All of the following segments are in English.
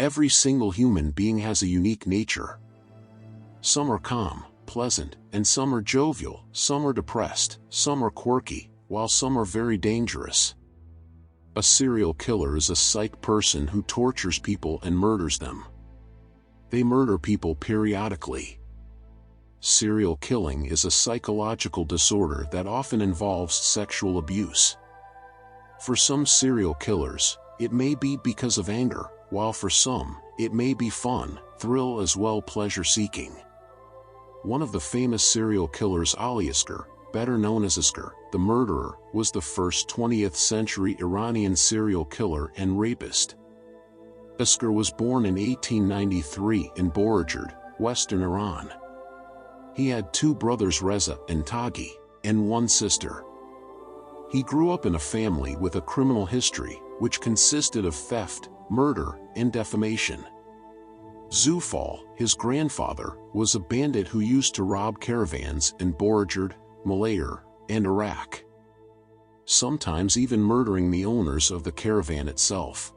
Every single human being has a unique nature. Some are calm, pleasant, and some are jovial, some are depressed, some are quirky, while some are very dangerous. A serial killer is a psych person who tortures people and murders them. They murder people periodically. Serial killing is a psychological disorder that often involves sexual abuse. For some serial killers, it may be because of anger, while for some, it may be fun, thrill as well pleasure-seeking. One of the famous serial killers, Ali Asghar, better known as Asghar, the murderer, was the first 20th century Iranian serial killer and rapist. Asghar was born in 1893 in Borujerd, western Iran. He had two brothers, Reza and Taghi, and one sister. He grew up in a family with a criminal history, which consisted of theft, murder, and defamation. Jovial, his grandfather, was a bandit who used to rob caravans in Borujerd, Malaya, and Iraq, sometimes even murdering the owners of the caravan itself.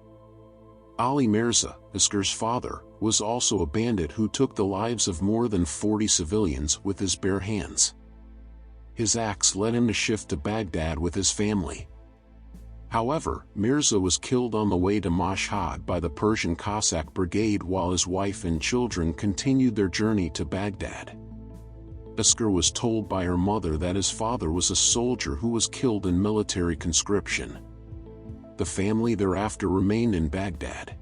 Ali Mirza, Asghar's father, was also a bandit who took the lives of more than 40 civilians with his bare hands. His acts led him to shift to Baghdad with his family. However, Mirza was killed on the way to Mashhad by the Persian Cossack Brigade while his wife and children continued their journey to Baghdad. Asghar was told by her mother that his father was a soldier who was killed in military conscription. The family thereafter remained in Baghdad.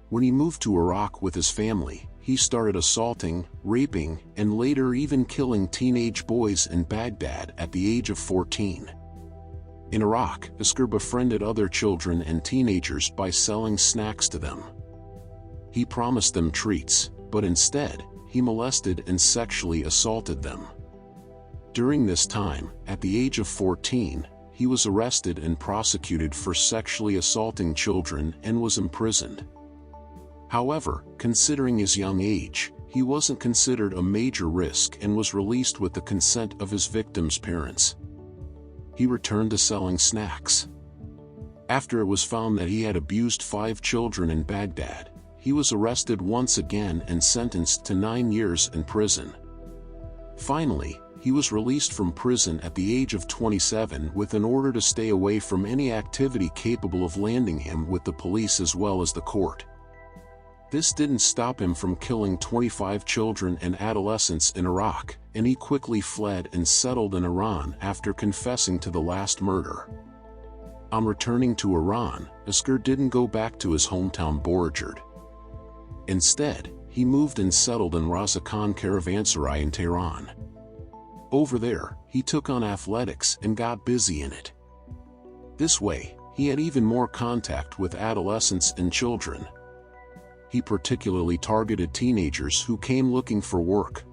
When he moved to Iraq with his family, he started assaulting, raping, and later even killing teenage boys in Baghdad at the age of 14. In Iraq, Asghar befriended other children and teenagers by selling snacks to them. He promised them treats, but instead, he molested and sexually assaulted them. During this time, at the age of 14, he was arrested and prosecuted for sexually assaulting children and was imprisoned. However, considering his young age, he wasn't considered a major risk and was released with the consent of his victims' parents. He returned to selling snacks. After it was found that he had abused 5 children in Baghdad, he was arrested once again and sentenced to 9 years in prison. Finally, he was released from prison at the age of 27 with an order to stay away from any activity capable of landing him with the police as well as the court. This didn't stop him from killing 25 children and adolescents in Iraq, and he quickly fled and settled in Iran after confessing to the last murder. On returning to Iran, Asghar didn't go back to his hometown Borujerd. Instead, he moved and settled in Raza Khan Caravanserai in Tehran. Over there, he took on athletics and got busy in it. This way, he had even more contact with adolescents and children. He particularly targeted teenagers who came looking for work.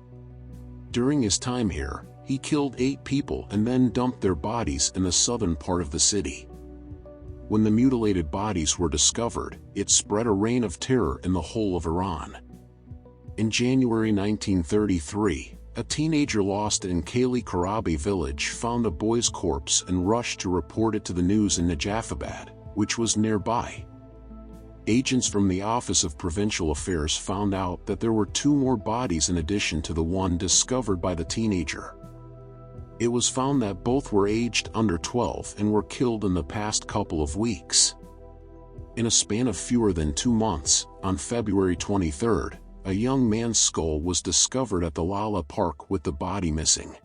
During his time here, he killed 8 people and then dumped their bodies in the southern part of the city. When the mutilated bodies were discovered, it spread a reign of terror in the whole of Iran. In January 1933, a teenager lost in Kali Karabi village found a boy's corpse and rushed to report it to the news in Najafabad, which was nearby. Agents from the Office of Provincial Affairs found out that there were 2 more bodies in addition to the one discovered by the teenager. It was found that both were aged under 12 and were killed in the past couple of weeks. In a span of fewer than 2 months, on February 23, a young man's skull was discovered at the Lala Park with the body missing.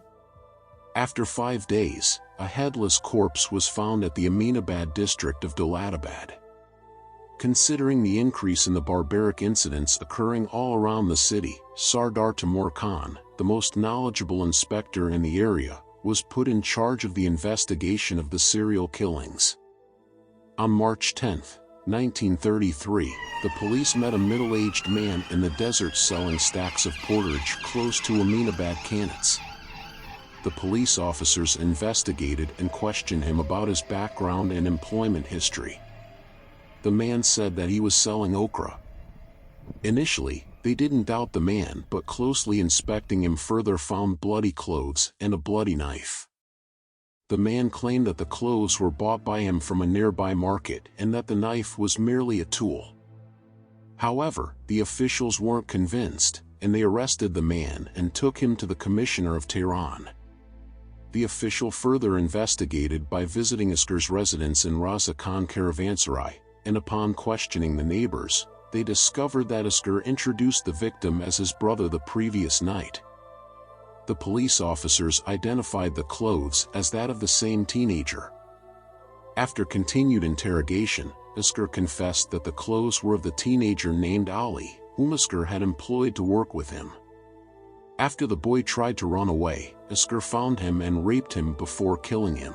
After 5 days, a headless corpse was found at the Aminabad district of Dolatabad. Considering the increase in the barbaric incidents occurring all around the city, Sardar Timur Khan, the most knowledgeable inspector in the area, was put in charge of the investigation of the serial killings. On March 10, 1933, the police met a middle-aged man in the desert selling stacks of porridge close to Aminabad Khanats. The police officers investigated and questioned him about his background and employment history. The man said that he was selling okra. Initially, they didn't doubt the man, but closely inspecting him further found bloody clothes and a bloody knife. The man claimed that the clothes were bought by him from a nearby market and that the knife was merely a tool. However, the officials weren't convinced, and they arrested the man and took him to the commissioner of Tehran. The official further investigated by visiting Asghar's residence in Raza Khan Caravanserai, and upon questioning the neighbors, they discovered that Asghar introduced the victim as his brother the previous night. The police officers identified the clothes as that of the same teenager. After continued interrogation, Asghar confessed that the clothes were of the teenager named Ali, whom Asghar had employed to work with him. After the boy tried to run away, Asghar found him and raped him before killing him.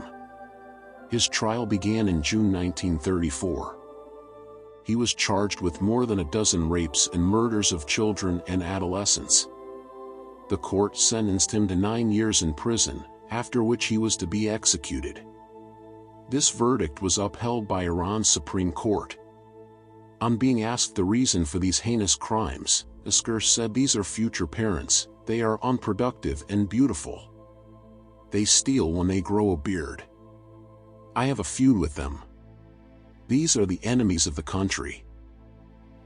His trial began in June 1934. He was charged with more than a dozen rapes and murders of children and adolescents. The court sentenced him to 9 years in prison, after which he was to be executed. This verdict was upheld by Iran's Supreme Court. On being asked the reason for these heinous crimes, Asghar said, "These are future parents, they are unproductive and beautiful. They steal when they grow a beard. I have a feud with them. These are the enemies of the country.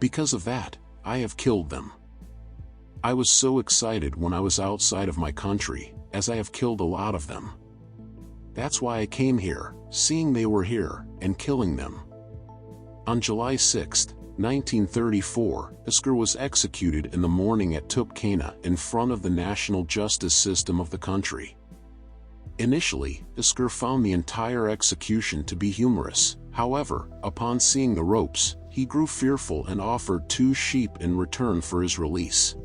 Because of that, I have killed them. I was so excited when I was outside of my country, as I have killed a lot of them. That's why I came here, seeing they were here, and killing them." On July 6, 1934, Asghar was executed in the morning at Tupkana in front of the national justice system of the country. Initially, Asghar found the entire execution to be humorous. However, upon seeing the ropes, he grew fearful and offered 2 sheep in return for his release.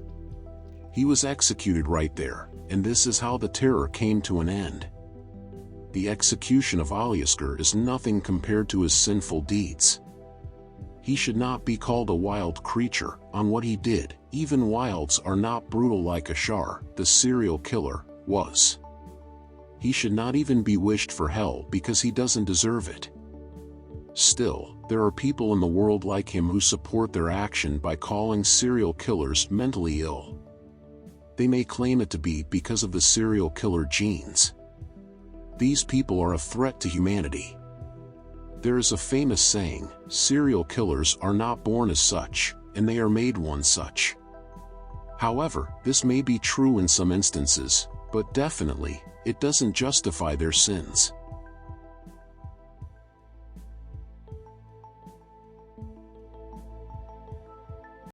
He was executed right there, and this is how the terror came to an end. The execution of Ali Asghar is nothing compared to his sinful deeds. He should not be called a wild creature on what he did. Even wilds are not brutal like Asghar, the serial killer, was. He should not even be wished for hell because he doesn't deserve it. Still, there are people in the world like him who support their action by calling serial killers mentally ill. They may claim it to be because of the serial killer genes. These people are a threat to humanity. There is a famous saying, "Serial killers are not born as such, and they are made one such." However, this may be true in some instances, but definitely, it doesn't justify their sins.